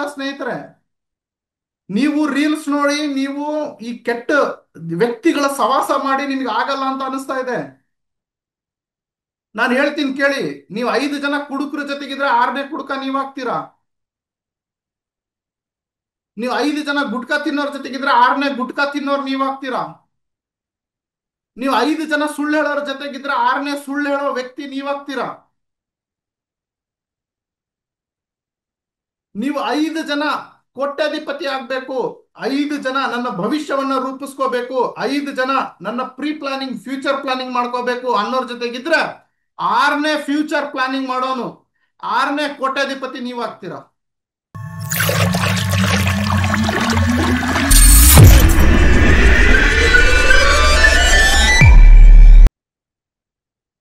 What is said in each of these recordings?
ಇಲ್ಲ ಸ್ನೇಹಿತರೆ. ನೀವು ರೀಲ್ಸ್ ನೋಡಿ, ನೀವು ಈ ಕೆಟ್ಟ ವ್ಯಕ್ತಿಗಳ ಸವಾಸ ಮಾಡಿ ನಿಮ್ಗೆ ಆಗಲ್ಲ ಅಂತ ಅನಿಸ್ತಾ ಇದೆ. ನಾನು ಹೇಳ್ತೀನಿ ಕೇಳಿ. ನೀವು 5 ಜನ ಕುಡುಕರ ಜೊತೆಗಿದ್ರೆ 6ನೇ ಕುಡುಕ ನೀವಾಗ್ತೀರಾ. ನೀವು 5 ಜನ ಗುಟ್ಕಾ ತಿನ್ನೋರ್ ಜೊತೆಗಿದ್ರೆ 6ನೇ ಗುಟ್ಕಾ ತಿನ್ನೋರ್ ನೀವಾಗ್ತೀರಾ. ನೀವು 5 ಜನ ಸುಳ್ಳು ಹೇಳೋರ ಜೊತೆಗಿದ್ರೆ 6ನೇ ಸುಳ್ಳು ಹೇಳೋ ವ್ಯಕ್ತಿ ನೀವಾಗ್ತೀರಾ. ನೀವು 5 ಜನ ಕೋಟ್ಯಾಧಿಪತಿ ಆಗ್ಬೇಕು, 5 ಜನ ನನ್ನ ಭವಿಷ್ಯವನ್ನ ರೂಪಿಸ್ಕೋಬೇಕು, 5 ಜನ ನನ್ನ ಪ್ರೀ ಪ್ಲಾನಿಂಗ್ ಫ್ಯೂಚರ್ ಪ್ಲಾನಿಂಗ್ ಮಾಡ್ಕೋಬೇಕು ಅನ್ನೋರ್ ಜೊತೆಗಿದ್ರೆ 6ನೇ ಫ್ಯೂಚರ್ ಪ್ಲಾನಿಂಗ್ ಮಾಡೋನು, 6ನೇ ಕೋಟ್ಯಾಧಿಪತಿ ನೀವಾಗ್ತೀರಾ.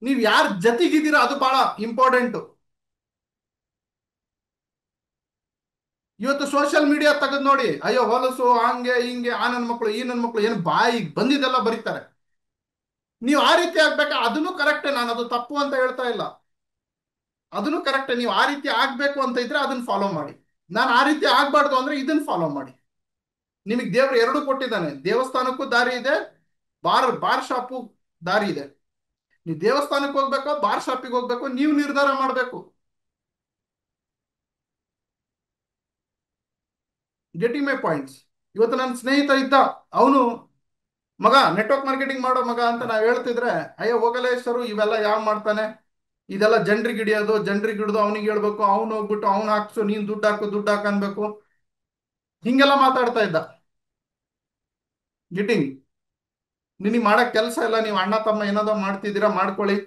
ನೀವು ಯಾರ ಜೊತೆಗಿದ್ದೀರಾ ಅದು ಬಹಳ ಇಂಪಾರ್ಟೆಂಟ್. ಇವತ್ತು ಸೋಷಿಯಲ್ ಮೀಡಿಯಾ ತೆಗೆದು ನೋಡಿ, ಅಯ್ಯೋ ಹೊಲಸು ಹಂಗೆ ಹಿಂಗೆ, ಆ ನನ್ನ ಮಕ್ಕಳು ಈ ನನ್ನ ಮಕ್ಕಳು ಏನು ಬಾಯಿ ಬಂದಿದ್ದೆಲ್ಲ ಬರೀತಾರೆ. ನೀವು ಆ ರೀತಿ ಆಗ್ಬೇಕಾ? ಅದನ್ನು ಕರೆಕ್ಟೇ, ನಾನು ಅದು ತಪ್ಪು ಅಂತ ಹೇಳ್ತಾ ಇಲ್ಲ. ಅದನ್ನು ಕರೆಕ್ಟೇ. ನೀವು ಆ ರೀತಿ ಆಗ್ಬೇಕು ಅಂತ ಇದ್ರೆ ಅದನ್ನ ಫಾಲೋ ಮಾಡಿ. ನಾನು ಆ ರೀತಿ ಆಗ್ಬಾರ್ದು ಅಂದ್ರೆ ಇದನ್ನ ಫಾಲೋ ಮಾಡಿ. ನಿಮಗೆ ದೇವ್ರು ಎರಡು ಕೊಟ್ಟಿದ್ದಾನೆ. ದೇವಸ್ಥಾನಕ್ಕೂ ದಾರಿ ಇದೆ, ಬಾರ್ ಶಾಪು ದಾರಿ ಇದೆ. ನೀವು ದೇವಸ್ಥಾನಕ್ಕೆ ಹೋಗ್ಬೇಕೋ ಬಾರ್ ಶಾಪಿಗೆ ಹೋಗ್ಬೇಕು, ನೀವು ನಿರ್ಧಾರ ಮಾಡಬೇಕು. ಗೆಟಿಂಗ್ ಮೈ ಪಾಯಿಂಟ್ಸ್. ಇವತ್ತು ನನ್ನ ಸ್ನೇಹಿತ ಇದ್ದ, ಅವನು ಮಗ ನೆಟ್ವರ್ಕ್ ಮಾರ್ಕೆಟಿಂಗ್ ಮಾಡೋ ಮಗ ಅಂತ ನಾವು ಹೇಳ್ತಿದ್ರೆ, ಅಯ್ಯೋ ಹೋಗಲೇಶ್ವರು ಇವೆಲ್ಲ ಯಾವ ಮಾಡ್ತಾನೆ, ಇದೆಲ್ಲ ಜನರಿಗೆ ಹಿಡಿಯೋದು, ಜನರಿಗೆ ಹಿಡಿದು ಅವನಿಗೆ ಹೇಳ್ಬೇಕು, ಅವ್ನು ಹೋಗ್ಬಿಟ್ಟು ಅವ್ನು ಹಾಕ್ಸು, ನೀನ್ ದುಡ್ಡು ಹಾಕು ಅನ್ಬೇಕು, ಹಿಂಗೆಲ್ಲ ಮಾತಾಡ್ತಾ ಇದ್ದ. ಗೆಟಿಂಗ್, ನಿನಗೆ ಮಾಡಕ್ ಕೆಲಸ ಇಲ್ಲ, ನೀವು ಅಣ್ಣ ತಮ್ಮ ಏನಾದ್ರು ಮಾಡ್ತಿದ್ದೀರಾ ಮಾಡ್ಕೊಳ್ಳಿ,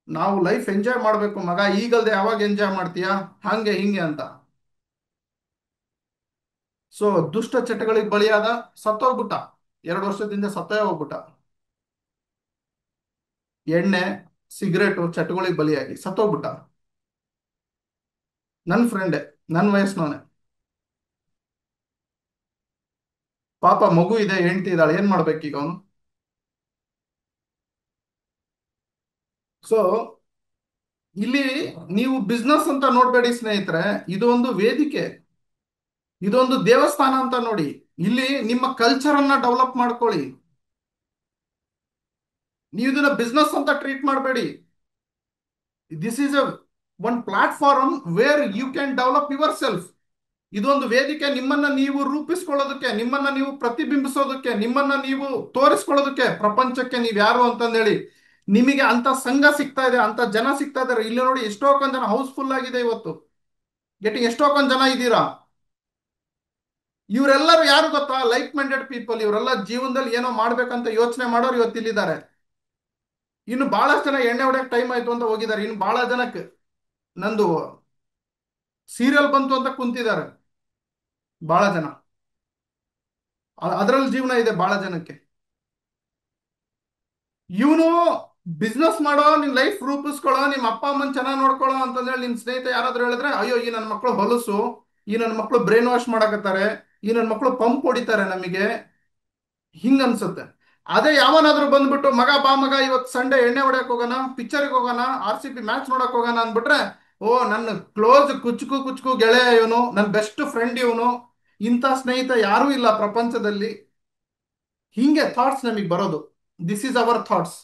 ನಾವು ಲೈಫ್ ಎಂಜಾಯ್ ಮಾಡ್ಬೇಕು ಮಗ, ಈಗಲ್ದೆ ಯಾವಾಗ ಎಂಜಾಯ್ ಮಾಡ್ತೀಯಾ, ಹಂಗೆ ಹಿಂಗೆ ಅಂತ. ಸೊ ದುಷ್ಟ ಚಟಗಳಿಗೆ ಬಲಿಯಾದ, ಸತ್ತೋಗ್ಬಿಟ್ಟ. 2 ವರ್ಷದಿಂದ ಸತ್ತೇ ಹೋಗ್ಬಿಟ್ಟ. ಎಣ್ಣೆ ಸಿಗರೇಟು ಚಟಗಳಿಗೆ ಬಲಿಯಾಗಿ ಸತ್ತೋಗ್ಬಿಟ್ಟ. ನನ್ನ ಫ್ರೆಂಡೆ, ನನ್ನ ವಯಸ್ಸಿನವನೇ. ಪಾಪ ಮಗು ಇದೆ, ಹೆಂಡತಿ ಇದ್ದಾಳೆ, ಏನ್ ಮಾಡ್ಬೇಕೀಗ ಅವನು? ಸೊ ಇಲ್ಲಿ ನೀವು ಬಿಸ್ನೆಸ್ ಅಂತ ನೋಡ್ಬೇಡಿ ಸ್ನೇಹಿತರೆ, ಇದು ಒಂದು ವೇದಿಕೆ, ಇದೊಂದು ದೇವಸ್ಥಾನ ಅಂತ ನೋಡಿ. ಇಲ್ಲಿ ನಿಮ್ಮ ಕಲ್ಚರ್ ಅನ್ನ ಡೆವಲಪ್ ಮಾಡ್ಕೊಳ್ಳಿ. ನೀವು ಇದನ್ನ ಬಿಸ್ನೆಸ್ ಅಂತ ಟ್ರೀಟ್ ಮಾಡಬೇಡಿ. This is a one platform where you can develop yourself. ಇದೊಂದು ವೇದಿಕೆ, ನಿಮ್ಮನ್ನ ನೀವು ರೂಪಿಸ್ಕೊಳ್ಳೋದಕ್ಕೆ, ನಿಮ್ಮನ್ನ ನೀವು ಪ್ರತಿಬಿಂಬಿಸೋದಕ್ಕೆ, ನಿಮ್ಮನ್ನ ನೀವು ತೋರಿಸ್ಕೊಳ್ಳೋದಕ್ಕೆ ಪ್ರಪಂಚಕ್ಕೆ ನೀವು ಯಾರು ಅಂತಂದೇಳಿ. ನಿಮಗೆ ಅಂತ ಸಂಘ ಸಿಗ್ತಾ ಇದೆ, ಅಂತ ಜನ ಸಿಗ್ತಾ ಇದಾರೆ. ಇಲ್ಲಿ ನೋಡಿ ಎಷ್ಟೊಂದು ಜನ ಹೌಸ್ಫುಲ್ ಆಗಿದೆ ಇವತ್ತು. ಎಷ್ಟೊಂದು ಜನ ಇದ್ದೀರಾ. ಇವರೆಲ್ಲರೂ ಯಾರು ಗೊತ್ತಾ? Like minded people. ಇವರೆಲ್ಲ ಜೀವನದಲ್ಲಿ ಏನೋ ಮಾಡ್ಬೇಕಂತ ಯೋಚನೆ ಮಾಡೋರು ಇವತ್ತು ಇಲ್ಲಿದ್ದಾರೆ. ಇನ್ನು ಬಹಳಷ್ಟು ಜನ ಎಣ್ಣೆ ಹೊಡೆಯಕ್ಕೆ ಟೈಮ್ ಆಯ್ತು ಅಂತ ಹೋಗಿದ್ದಾರೆ. ಇನ್ನು ಬಹಳ ಜನಕ್ಕೆ ನಂದು ಸೀರಿಯಲ್ ಬಂತು ಅಂತ ಕುಂತಿದ್ದಾರೆ. ಬಹಳ ಜನ ಅದರಲ್ಲಿ ಜೀವನ ಇದೆ ಬಹಳ ಜನಕ್ಕೆ. ಇವನು ಬಿಸ್ನೆಸ್ ಮಾಡೋ, ನಿನ್ ಲೈಫ್ ರೂಪಿಸ್ಕೊಳ್ಳೋ, ನಿಮ್ಮ ಅಪ್ಪ ಅಮ್ಮನ್ ಚೆನ್ನಾಗಿ ನೋಡ್ಕೊಳ್ಳೋ ಅಂತಂದೇಳಿ ನಿನ್ ಸ್ನೇಹಿತ ಯಾರಾದ್ರೂ ಹೇಳಿದ್ರೆ, ಅಯ್ಯೋ ಈ ನನ್ನ ಮಕ್ಕಳು ಹೊಲಸು, ಈ ನನ್ನ ಮಕ್ಕಳು ಬ್ರೈನ್ ವಾಶ್ ಮಾಡಕತ್ತಾರೆ, ಈ ನನ್ನ ಮಕ್ಕಳು ಪಂಪ್ ಹೊಡಿತಾರೆ ನಮಗೆ, ಹಿಂಗ ಅನ್ಸುತ್ತೆ. ಅದೇ ಯಾವನಾದ್ರೂ ಬಂದ್ಬಿಟ್ಟು, ಮಗ ಬಾ ಮಗ ಇವತ್ತು ಸಂಡೇ ಎಣ್ಣೆ ಹೊಡ್ಯಕ್ ಹೋಗೋಣ, ಪಿಕ್ಚರ್ಗೆ ಹೋಗೋಣ, RCB ಮ್ಯಾಚ್ ನೋಡಕ್ ಹೋಗೋಣ ಅಂದ್ಬಿಟ್ರೆ, ಓ ನನ್ನ ಕ್ಲೋಸ್ ಕುಚ್ಕು ಕುಚ್ಕು ಗೆಳೆಯ ಇವನು, ನನ್ನ ಬೆಸ್ಟ್ ಫ್ರೆಂಡ್ ಇವನು, ಇಂಥ ಸ್ನೇಹಿತ ಯಾರೂ ಇಲ್ಲ ಪ್ರಪಂಚದಲ್ಲಿ. ಹಿಂಗೆ ಥಾಟ್ಸ್ ನಮಗೆ ಬರೋದು. This is our thoughts.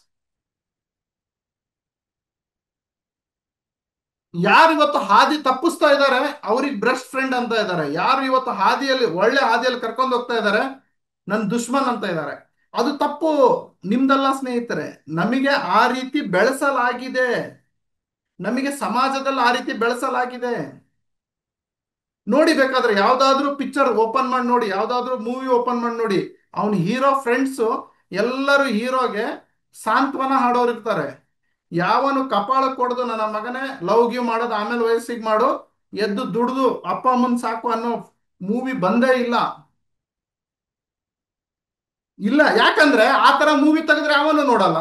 ಯಾರು ಇವತ್ತು ಹಾದಿ ತಪ್ಪಿಸ್ತಾ ಇದ್ದಾರೆ ಅವ್ರಿಗೆ ಬೆಸ್ಟ್ ಫ್ರೆಂಡ್ ಅಂತ ಇದ್ದಾರೆ. ಯಾರು ಇವತ್ತು ಹಾದಿಯಲ್ಲಿ ಒಳ್ಳೆ ಹಾದಿಯಲ್ಲಿ ಕರ್ಕೊಂಡು ಹೋಗ್ತಾ ಇದ್ದಾರೆ ನನ್ನ ದುಶ್ಮನ್ ಅಂತ ಇದ್ದಾರೆ. ಅದು ತಪ್ಪು, ನಿಮ್ದಲ್ಲ ಸ್ನೇಹಿತರೆ. ನಮಗೆ ಆ ರೀತಿ ಬೆಳೆಸಲಾಗಿದೆ, ನಮಗೆ ಸಮಾಜದಲ್ಲಿ ಆ ರೀತಿ ಬೆಳೆಸಲಾಗಿದೆ. ನೋಡಿ, ಬೇಕಾದ್ರೆ ಯಾವ್ದಾದ್ರು ಪಿಕ್ಚರ್ ಓಪನ್ ಮಾಡಿ ನೋಡಿ, ಯಾವ್ದಾದ್ರು ಮೂವಿ ಓಪನ್ ಮಾಡಿ ನೋಡಿ, ಅವನ್ ಹೀರೋ ಫ್ರೆಂಡ್ಸ್ ಎಲ್ಲರೂ ಹೀರೋಗೆ ಸಾಂತ್ವನ ಹಾಡೋರು ಇರ್ತಾರೆ. ಯಾವನು ಕಪಾಳ ಕೊಡದು ನನ್ನ ಮಗನೇ ಲವ್ ಗಿವ್ ಮಾಡೋದು ಆಮೇಲೆ ವಯಸ್ಸಿಗೆ ಮಾಡು, ಎದ್ದು ದುಡ್ದು ಅಪ್ಪ ಅಮ್ಮನ್ ಸಾಕು ಅನ್ನೋ ಮೂವಿ ಬಂದೇ ಇಲ್ಲ. ಇಲ್ಲ, ಯಾಕಂದ್ರೆ ಆ ತರ ಮೂವಿ ತೆಗೆದ್ರೆ ಅವನು ನೋಡಲ್ಲ.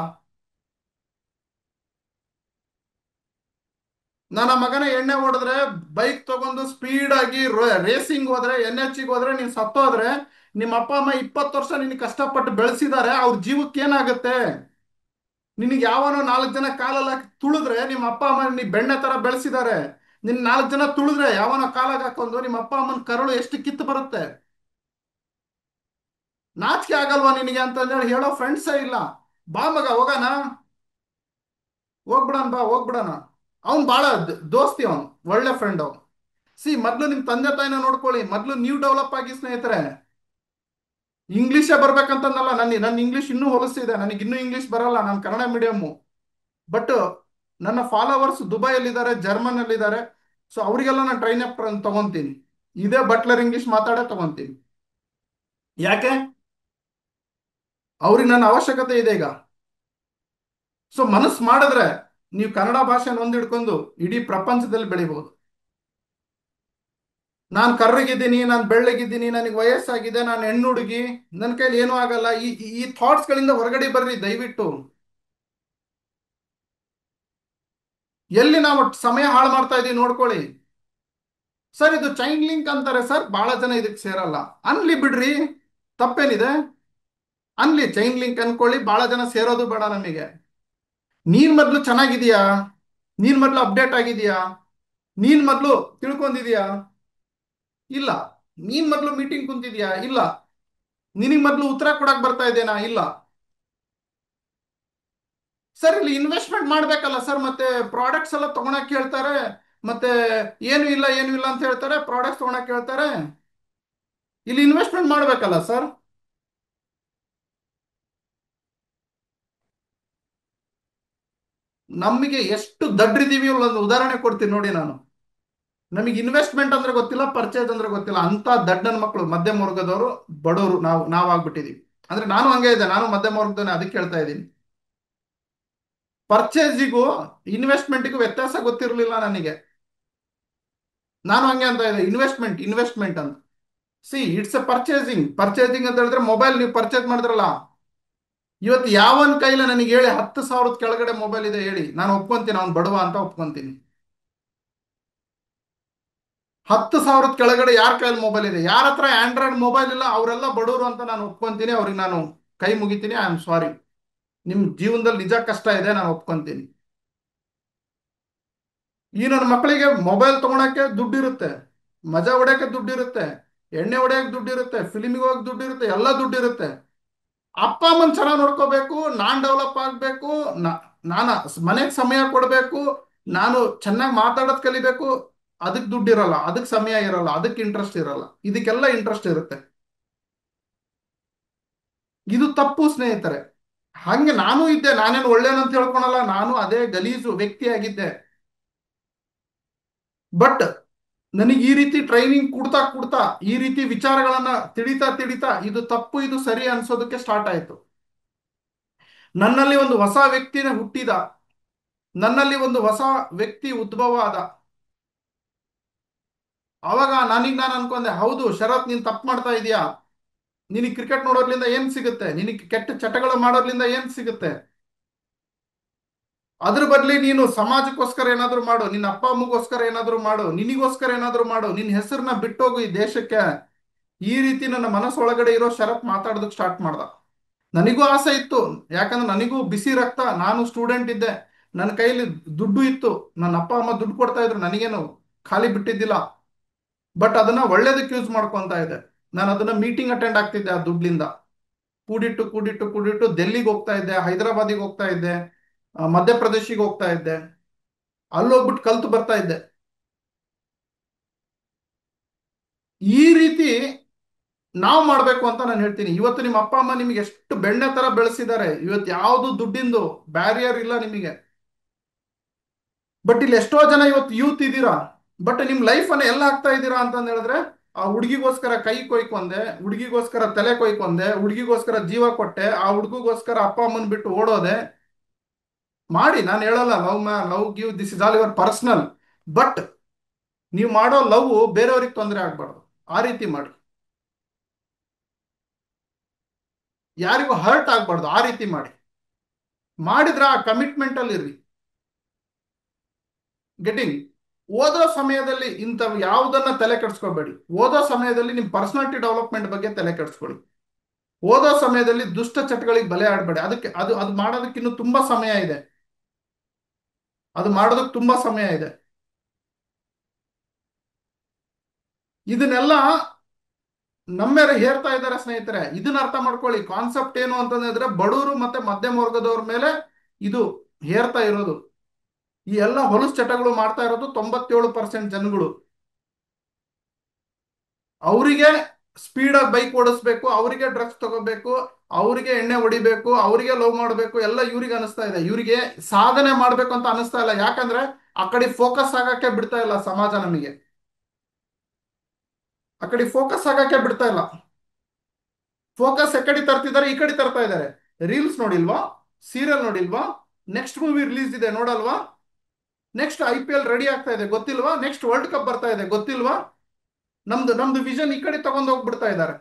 ನನ್ನ ಮಗನ ಎಣ್ಣೆ ಹೊಡೆದ್ರೆ, ಬೈಕ್ ತಗೊಂಡು ಸ್ಪೀಡ್ ಆಗಿ ರೇಸಿಂಗ್ ಹೋದ್ರೆ, NH ಹೋದ್ರೆ, ನೀನ್ ಸತ್ತೋದ್ರೆ, ನಿಮ್ಮ ಅಪ್ಪ ಅಮ್ಮ 20 ವರ್ಷ ನಿನ್ ಕಷ್ಟಪಟ್ಟು ಬೆಳೆಸಿದ್ದಾರೆ, ಅವ್ರ ಜೀವಕ್ಕೆ ಏನಾಗುತ್ತೆ? ನಿನಗೆ ಯಾವನೋ 4 ಜನ ಕಾಲಲ್ಲ ತುಳಿದ್ರೆ ನಿಮ್ಮ ಅಪ್ಪ ಅಮ್ಮ ನೀ ಬೆಣ್ಣೆ ತರ ಬೆಳೆಸಿದ್ದಾರೆ. ನಿನ್ 4 ಜನ ತುಳಿದ್ರೆ ಯಾವನ ಕಾಲಾಗ ಹಾಕೊಂಡು ನಿಮ್ಮ ಅಪ್ಪ ಅಮ್ಮನ ಕರುಳು ಎಷ್ಟು ಕಿತ್ತು ಬರುತ್ತೆ. ನಾಚಿಕೆ ಆಗಲ್ವಾ ನಿನಗೆ ಅಂತ ಹೇಳೋ ಫ್ರೆಂಡ್ಸೇ ಇಲ್ಲ. ಬಾ ಮಗ ಹೋಗೋಣ, ಹೋಗ್ಬಿಡಣ ಬಾ ಹೋಗ್ಬಿಡಣ. ಅವ್ನ್ ಬಾಳ ದೋಸ್ತಿ, ಅವನು ಒಳ್ಳೆ ಫ್ರೆಂಡ್ ಅವನು. ಮೊದ್ಲು ನಿಮ್ ತಂದೆ ತಾಯಿನ ನೋಡ್ಕೊಳ್ಳಿ, ಮೊದ್ಲು ನೀವು ಡೆವಲಪ್ ಆಗಿ ಸ್ನೇಹಿತರೆ. ಇಂಗ್ಲೀಷೇ ಬರ್ಬೇಕಂತಂದಲ್ಲ, ನನ್ನ ಇಂಗ್ಲೀಷ್ ಇನ್ನೂ ಹೊಲಸಿದೆ, ನನಗೆ ಇನ್ನೂ ಇಂಗ್ಲೀಷ್ ಬರಲ್ಲ, ನಾನು ಕನ್ನಡ ಮೀಡಿಯಮ್ಮು. ಬಟ್ ನನ್ನ ಫಾಲೋವರ್ಸ್ ದುಬೈಯಲ್ಲಿದ್ದಾರೆ, ಜರ್ಮನಲ್ಲಿದ್ದಾರೆ. ಸೊ ಅವರಿಗೆಲ್ಲ ನಾನು ಟ್ರೈನ್ ಅಪ್ ತಗೊಂತೀನಿ. ಇದೇ ಬಟ್ಲರ್ ಇಂಗ್ಲೀಷ್ ಮಾತಾಡೇ ತಗೊಂತೀನಿ. ಯಾಕೆ? ಅವ್ರಿಗೆ ನನ್ನ ಅವಶ್ಯಕತೆ ಇದೆ ಈಗ. ಸೊ ಮನಸ್ಸು ಮಾಡಿದ್ರೆ ನೀವು ಕನ್ನಡ ಭಾಷೆನ ಹೊಂದಿಡ್ಕೊಂಡು ಇಡೀ ಪ್ರಪಂಚದಲ್ಲಿ ಬೆಳಿಬಹುದು. ನಾನು ಕರ್ರಗಿದ್ದೀನಿ, ನಾನು ಬೆಳ್ಳಗಿದ್ದೀನಿ, ನನಗೆ ವಯಸ್ಸಾಗಿದೆ, ನಾನು ಹೆಣ್ಣು ಹುಡುಗಿ, ನನ್ನ ಕೈಲಿ ಏನೂ ಆಗಲ್ಲ, ಈ ಈ ಥಾಟ್ಸ್ ಗಳಿಂದ ಹೊರಗಡೆ ಬರ್ರಿ ದಯವಿಟ್ಟು. ಎಲ್ಲಿ ನಾವು ಸಮಯ ಹಾಳು ಮಾಡ್ತಾ ಇದೀವಿ ನೋಡ್ಕೊಳ್ಳಿ. ಸರ್ ಇದು ಚೈನ್ ಲಿಂಕ್ ಅಂತಾರೆ ಸರ್, ಬಹಳ ಜನ ಇದಕ್ಕೆ ಸೇರಲ್ಲ. ಅನ್ಲಿ ಬಿಡ್ರಿ, ತಪ್ಪೇನಿದೆ? ಅನ್ಲಿ ಚೈನ್ ಲಿಂಕ್ ಅನ್ಕೊಳ್ಳಿ, ಬಹಳ ಜನ ಸೇರೋದು ಬೇಡ ನಮಗೆ. ನೀನ್ ಮೊದ್ಲು ಚೆನ್ನಾಗಿದೀಯಾ? ನೀನ್ ಮೊದ್ಲು ಅಪ್ಡೇಟ್ ಆಗಿದೀಯಾ? ನೀನ್ ಮೊದ್ಲು ತಿಳ್ಕೊಂಡಿದೀಯಾ? ಇಲ್ಲ. ನೀನ್ ಮೊದ್ಲು ಮೀಟಿಂಗ್ ಕುಂತಿದ್ಯಾ? ಇಲ್ಲ. ನಿನಗ್ ಮೊದ್ಲು ಉತ್ತರ ಕೊಡಕ್ ಬರ್ತಾ ಇದ್ದೇನಾ? ಇಲ್ಲ. ಸರ್ ಇಲ್ಲಿ ಇನ್ವೆಸ್ಟ್ಮೆಂಟ್ ಮಾಡ್ಬೇಕಲ್ಲ ಸರ್, ಮತ್ತೆ ಪ್ರಾಡಕ್ಟ್ಸ್ ಎಲ್ಲ ತಗೊಳಕ್ ಹೇಳ್ತಾರೆ, ಮತ್ತೆ ಏನು ಇಲ್ಲ ಏನು ಇಲ್ಲ ಅಂತ ಹೇಳ್ತಾರೆ, ಪ್ರಾಡಕ್ಟ್ಸ್ ತಗೊಳಕ್ ಹೇಳ್ತಾರೆ. ಇಲ್ಲಿ ಇನ್ವೆಸ್ಟ್ಮೆಂಟ್ ಮಾಡ್ಬೇಕಲ್ಲ ಸರ್. ನಮಗೆ ಎಷ್ಟು ದಡ್ರಿದೀವಿ ಒಂದು ಉದಾಹರಣೆ ಕೊಡ್ತೀನಿ ನೋಡಿ ನಾನು. ನಮಗೆ ಇನ್ವೆಸ್ಟ್ಮೆಂಟ್ ಅಂದ್ರೆ ಗೊತ್ತಿಲ್ಲ, ಪರ್ಚೇಸ್ ಅಂದ್ರೆ ಗೊತ್ತಿಲ್ಲ, ಅಂತ ದಡ್ಡನ ಮಕ್ಕಳು ಮಧ್ಯಮ ವರ್ಗದವರು, ಬಡವರು ನಾವು ಆಗ್ಬಿಟ್ಟಿದೀವಿ. ಅಂದ್ರೆ ನಾನು ಹಂಗೆ ಇದೆ, ನಾನು ಮಧ್ಯಮ ವರ್ಗದವನೇ, ಅದಕ್ಕೆ ಹೇಳ್ತಾ ಇದ್ದೀನಿ. ಪರ್ಚೇಸಿಗೂ ಇನ್ವೆಸ್ಟ್ಮೆಂಟ್ಗೂ ವ್ಯತ್ಯಾಸ ಗೊತ್ತಿರಲಿಲ್ಲ ನನಗೆ. ನಾನು ಹಂಗೆ ಅಂತ ಇದೆ, ಇನ್ವೆಸ್ಟ್ಮೆಂಟ್ ಇನ್ವೆಸ್ಟ್ಮೆಂಟ್ ಅಂತ. It's A purchasing. ಪರ್ಚೇಸಿಂಗ್ ಅಂತ ಹೇಳಿದ್ರೆ ಮೊಬೈಲ್ ನೀವು ಪರ್ಚೇಸ್ ಮಾಡಿದ್ರಲ್ಲ, ಇವತ್ತು ಯಾವನ್ ಕೈಲ ನನಗೆ ಹೇಳಿ 10,000 ಕೆಳಗಡೆ ಮೊಬೈಲ್ ಇದೆ ಹೇಳಿ, ನಾನು ಒಪ್ಕೊಂತೀನಿ ಅವ್ನು ಬಡವ ಅಂತ ಒಪ್ಕೊಂತೀನಿ. 10,000 ಕೆಳಗಡೆ ಯಾರ ಕೈಲಿ ಮೊಬೈಲ್ ಇದೆ, ಯಾರ ಹತ್ರ ಆಂಡ್ರಾಯ್ಡ್ ಮೊಬೈಲ್ ಇಲ್ಲ, ಅವರೆಲ್ಲ ಬಡವರು ಅಂತ ನಾನು ಒಪ್ಕೊಂತೀನಿ. ಅವ್ರಿಗೆ ನಾನು ಕೈ ಮುಗಿತೀನಿ, ಐ ಆಮ್ ಸಾರಿ. ನಿಮ್ ಜೀವನದಲ್ಲಿ ನಿಜ ಕಷ್ಟ ಇದೆ, ನಾನು ಒಪ್ಕೊಂತೀನಿ. ಈ ನನ್ನ ಮಕ್ಕಳಿಗೆ ಮೊಬೈಲ್ ತಗೊಳಕ್ಕೆ ದುಡ್ಡಿರುತ್ತೆ, ಮಜಾ ಹೊಡ್ಯಕ್ಕೆ ದುಡ್ಡಿರುತ್ತೆ, ಎಣ್ಣೆ ಹೊಡ್ಯಕ್ಕೆ ದುಡ್ಡಿರುತ್ತೆ, ಫಿಲ್ಮಿಗೆ ಹೋಗಕ್ಕೆ ದುಡ್ಡಿರುತ್ತೆ, ಎಲ್ಲ ದುಡ್ಡಿರುತ್ತೆ. ಅಪ್ಪ ಅಮ್ಮನ್ ಚೆನ್ನಾಗಿ ನೋಡ್ಕೋಬೇಕು, ನಾನ್ ಡೆವಲಪ್ ಆಗ್ಬೇಕು, ನಾನು ಮನೆಗೆ ಸಮಯ ಕೊಡಬೇಕು, ನಾನು ಚೆನ್ನಾಗಿ ಮಾತಾಡೋದ್ ಕಲಿಬೇಕು. ಅದಕ್ಕೆ ದುಡ್ಡಿರಲ್ಲ, ಅದಕ್ಕೆ ಸಮಯ ಇರಲ್ಲ, ಅದಕ್ಕೆ ಇಂಟ್ರೆಸ್ಟ್ ಇರಲ್ಲ, ಇದಕ್ಕೆಲ್ಲ ಇಂಟ್ರೆಸ್ಟ್ ಇರುತ್ತೆ. ಇದು ತಪ್ಪು ಸ್ನೇಹಿತರೆ. ಹಂಗೆ ನಾನು ಇದ್ದೆ, ನಾನೇನು ಒಳ್ಳೇನಂತ ಹೇಳ್ಕೊಳಲ್ಲ, ನಾನು ಅದೇ ಗಲೀಜು ವ್ಯಕ್ತಿಯಾಗಿದ್ದೆ. ಬಟ್ ನನಗೆ ಈ ರೀತಿ ಟ್ರೈನಿಂಗ್ ಕೊಡ್ತಾ ಕೊಡ್ತಾ, ಈ ರೀತಿ ವಿಚಾರಗಳನ್ನ ತಿಳಿತಾ ತಿಳಿತಾ, ಇದು ತಪ್ಪು ಇದು ಸರಿ ಅನ್ಸೋದಕ್ಕೆ ಸ್ಟಾರ್ಟ್ ಆಯ್ತು. ನನ್ನಲ್ಲಿ ಒಂದು ಹೊಸ ವ್ಯಕ್ತಿನ ಹುಟ್ಟಿದ, ನನ್ನಲ್ಲಿ ಒಂದು ಹೊಸ ವ್ಯಕ್ತಿ ಉದ್ಭವ ಆದ. ಅವಾಗ ನಾನು ಅನ್ಕೊಂಡೆ, ಹೌದು ಶರತ್, ನೀನ್ ತಪ್ಪು ಮಾಡ್ತಾ ಇದೀಯಾ. ನಿನಗೆ ಕ್ರಿಕೆಟ್ ನೋಡೋದ್ರಿಂದ ಏನ್ ಸಿಗುತ್ತೆ, ನಿನಗೆ ಕೆಟ್ಟ ಚಟಗಳು ಮಾಡೋದ್ರಿಂದ ಏನ್ ಸಿಗುತ್ತೆ? ಅದ್ರ ಬದ್ಲಿ ನೀನು ಸಮಾಜಕ್ಕೋಸ್ಕರ ಏನಾದ್ರು ಮಾಡು, ನಿನ್ನ ಅಪ್ಪ ಅಮ್ಮಗೋಸ್ಕರ ಏನಾದ್ರು ಮಾಡು, ನಿನಿಗೋಸ್ಕರ ಏನಾದ್ರು ಮಾಡು, ನಿನ್ನ ಹೆಸರನ್ನ ಬಿಟ್ಟೋಗು ಈ ದೇಶಕ್ಕೆ. ಈ ರೀತಿ ನನ್ನ ಮನಸ್ಸೊಳಗಡೆ ಇರೋ ಶರತ್ ಮಾತಾಡೋದಕ್ಕೆ ಸ್ಟಾರ್ಟ್ ಮಾಡ್ದ. ನನಗೂ ಆಸೆ ಇತ್ತು, ಯಾಕಂದ್ರೆ ನನಗೂ ಬಿಸಿ ರಕ್ತ, ನಾನು ಸ್ಟೂಡೆಂಟ್ ಇದ್ದೆ, ನನ್ನ ಕೈಲಿ ದುಡ್ಡು ಇತ್ತು, ನನ್ನ ಅಪ್ಪ ಅಮ್ಮ ದುಡ್ಡು ಕೊಡ್ತಾ ಇದ್ರು, ನನಗೇನು ಖಾಲಿ ಬಿಟ್ಟಿದ್ದಿಲ್ಲ. ಬಟ್ ಅದನ್ನ ಒಳ್ಳೇದಕ್ಕೆ ಯೂಸ್ ಮಾಡ್ಕೊಂತ ಇದೆ. ನಾನು ಅದನ್ನ ಮೀಟಿಂಗ್ ಅಟೆಂಡ್ ಆಗ್ತಿದ್ದೆ ಆ ದುಡ್ಲಿಂದ. ಕೂಡಿಟ್ಟು ಕೂಡಿಟ್ಟು ಕೂಡಿಟ್ಟು ಡೆಲ್ಲಿಗೆ ಹೋಗ್ತಾ ಇದ್ದೆ, ಹೈದರಾಬಾದಿಗೆ ಹೋಗ್ತಾ ಇದ್ದೆ, ಮಧ್ಯಪ್ರದೇಶಿಗೆ ಹೋಗ್ತಾ ಇದ್ದೆ, ಅಲ್ಲಿ ಹೋಗ್ಬಿಟ್ಟು ಕಲ್ತು ಬರ್ತಾ ಇದ್ದೆ. ಈ ರೀತಿ ನಾವು ಮಾಡ್ಬೇಕು ಅಂತ ನಾನು ಹೇಳ್ತೀನಿ. ಇವತ್ತು ನಿಮ್ಮ ಅಪ್ಪ ಅಮ್ಮ ನಿಮಗೆ ಎಷ್ಟು ಬೆಣ್ಣೆ ತರ ಬೆಳೆಸಿದ್ದಾರೆ, ಇವತ್ತು ಯಾವುದು ದುಡ್ಡಿಂದು ಬ್ಯಾರಿಯರ್ ಇಲ್ಲ ನಿಮಗೆ. ಬಟ್ ಇಲ್ಲಿ ಎಷ್ಟೋ ಜನ ಇವತ್ತು ಯೂತ್ ಇದ್ದೀರಾ, ಬಟ್ ನಿಮ್ ಲೈಫ್ ಅನ್ನ ಎಲ್ಲ ಹಾಕ್ತಾ ಇದ್ದೀರಾ ಅಂತ ಹೇಳಿದ್ರೆ, ಆ ಹುಡುಗಿಗೋಸ್ಕರ ಕೈ ಕೊಯ್ಕೊಂಡೆ, ಹುಡುಗಿಗೋಸ್ಕರ ತಲೆ ಕೊಯ್ಕೊಂಡೆ, ಹುಡುಗಿಗೋಸ್ಕರ ಜೀವ ಕೊಟ್ಟೆ, ಆ ಹುಡುಗಿಗೋಸ್ಕರ ಅಪ್ಪ ಅಮ್ಮನ್ ಬಿಟ್ಟು ಓಡೋದೆ. ಮಾಡಿ, ನಾನು ಹೇಳಲ್ಲ love give, this is all your personal. But ನೀವು ಮಾಡೋ ಲವ್ ಬೇರೆಯವ್ರಿಗೆ ತೊಂದರೆ ಆಗ್ಬಾರ್ದು, ಆ ರೀತಿ ಮಾಡಿ. ಯಾರಿಗೂ ಹರ್ಟ್ ಆಗ್ಬಾರ್ದು, ಆ ರೀತಿ ಮಾಡಿ. ಮಾಡಿದ್ರ ಆ ಕಮಿಟ್ಮೆಂಟ್ ಅಲ್ಲಿ ಇರ್ರಿ. ಗೆಟಿಂಗ್ ಓದೋ ಸಮಯದಲ್ಲಿ ಇಂಥವು ಯಾವುದನ್ನ ತಲೆ ಕೆಡಿಸ್ಕೋಬೇಡಿ. ಓದೋ ಸಮಯದಲ್ಲಿ ನಿಮ್ ಪರ್ಸನಾಲಿಟಿ ಡೆವಲಪ್ಮೆಂಟ್ ಬಗ್ಗೆ ತಲೆ ಕೆಡಿಸ್ಕೊಳ್ಳಿ. ಓದೋ ಸಮಯದಲ್ಲಿ ದುಷ್ಟ ಚಟಗಳಿಗೆ ಬಲೆ ಆಡಬೇಡಿ. ಅದಕ್ಕೆ ಅದು ಮಾಡೋದಕ್ಕೆ ಇನ್ನು ತುಂಬಾ ಸಮಯ ಇದೆ. ಅದು ಮಾಡೋದಕ್ಕೆ ತುಂಬಾ ಸಮಯ ಇದೆ. ಇದನ್ನೆಲ್ಲ ನಮ್ಮ ಮೇಲೆ ಹೇರ್ತಾ ಇದ್ದಾರೆ ಸ್ನೇಹಿತರೆ. ಇದನ್ನ ಅರ್ಥ ಮಾಡ್ಕೊಳ್ಳಿ. ಕಾನ್ಸೆಪ್ಟ್ ಏನು ಅಂತಂದ್ರೆ ಬಡವರು ಮತ್ತೆ ಮಧ್ಯಮ ವರ್ಗದವ್ರ ಮೇಲೆ ಇದು ಹೇರ್ತಾ ಇರೋದು. ಈ ಎಲ್ಲ ಹೊಲಸು ಚಟಗಳು ಮಾಡ್ತಾ ಇರೋದು 97% ಜನಗಳು. ಅವರಿಗೆ ಸ್ಪೀಡಾಗಿ ಬೈಕ್ ಓಡಿಸ್ಬೇಕು, ಅವರಿಗೆ ಡ್ರಗ್ಸ್ ತಗೋಬೇಕು, ಅವರಿಗೆ ಎಣ್ಣೆ ಹೊಡಿಬೇಕು, ಅವರಿಗೆ ಲವ್ ಮಾಡಬೇಕು, ಎಲ್ಲ ಇವ್ರಿಗೆ ಅನಿಸ್ತಾ ಇದೆ. ಇವರಿಗೆ ಸಾಧನೆ ಮಾಡ್ಬೇಕು ಅಂತ ಅನಿಸ್ತಾ ಇಲ್ಲ. ಯಾಕಂದ್ರೆ ಆ ಕಡೆ ಫೋಕಸ್ ಆಗಕ್ಕೆ ಬಿಡ್ತಾ ಇಲ್ಲ ಸಮಾಜ. ನಮಗೆ ಆ ಕಡೆ ಫೋಕಸ್ ಆಗಕ್ಕೆ ಬಿಡ್ತಾ ಇಲ್ಲ. ಫೋಕಸ್ ಎಕಡೆ ತರ್ತಿದ್ದಾರೆ, ಈ ಕಡೆ ತರ್ತಾ ಇದ್ದಾರೆ. ರೀಲ್ಸ್ ನೋಡಿಲ್ವಾ? ಸೀರಿಯಲ್ ನೋಡಿಲ್ವಾ? ನೆಕ್ಸ್ಟ್ ಮೂವಿ ರಿಲೀಸ್ ಇದೆ ನೋಡಲ್ವಾ? ನೆಕ್ಸ್ಟ್ IPL ರೆಡಿ ಆಗ್ತಾ ಇದೆ ಗೊತ್ತಿಲ್ವಾ? ನೆಕ್ಸ್ಟ್ ವರ್ಲ್ಡ್ ಕಪ್ ಬರ್ತಾ ಇದೆ ಗೊತ್ತಿಲ್ವಾ? ನಮ್ದು ವಿಷನ್ ಈ ಕಡೆ ತಗೊಂಡು ಹೋಗ್ಬಿಡ್ತಾ ಇದ್ದಾರೆ.